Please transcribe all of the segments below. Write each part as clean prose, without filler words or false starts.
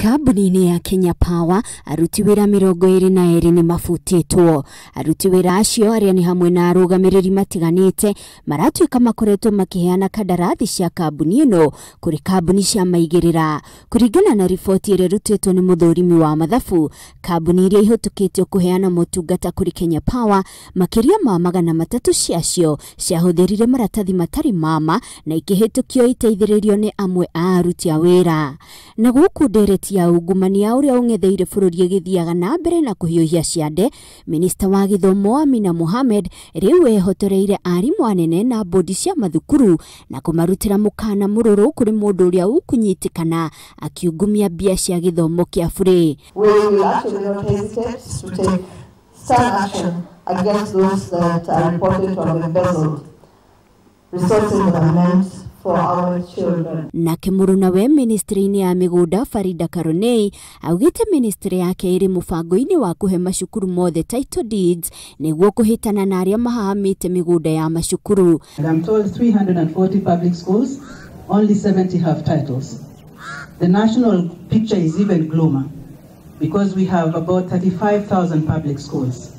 Kambuni ya Kenya Power aruti wira 22 ni mafutitwo. Aruti wira acio aria ni hamwe na arugamiriri matiganite maratuika makoretwo makiheana kandarathi cia kambuni ino kuri kambuni cia maigirira. Kuringana na riboti ire rutitwo ni muthurimi wa mathabu, kambuni iria ihutukitio kuheana motungata kuri Kenya Power makiria ma 300 ciacio ciahuthirire maratathi matari mama na ikihitukio iteithiririo ni amwe a aruti a wira. Na guku ndereti ya ungumania uria ungetheire bururi githiaga na mbere na kuhiuhia ciande, Minista wa Githomo Amina Mohamed riu ehotoreire arimu anene na bodi cia mathukuru na kumarutira mukana mururu kuri mundu uria ukunyitikana akiungumia bia cia githomo kia bure. We will actually not hesitate to take stern action against those that are reported to have embezzled resources that are meant for our children. Na kimuruna we ministry-ini ya migunda Farida Karonei augite ministry yake iri mubango-ini wa kuhe mashukuru mothe title deeds niguo kuhitana na aria mahahamite migunda ya mashukuru. I'm told 340 public schools, only 70 have titles. The national picture is even gloomer because we have about 35,000 public schools,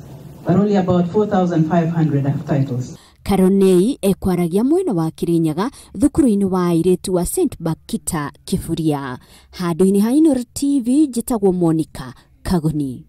but only about 4,500 have titles. Karonei ekwaragia mwena wa Kirinyaga thukuru-ini wa airetu wa St. Bakita Kifuria. Handu-ini ha Inooro TV njitagwo Monica Kagoni.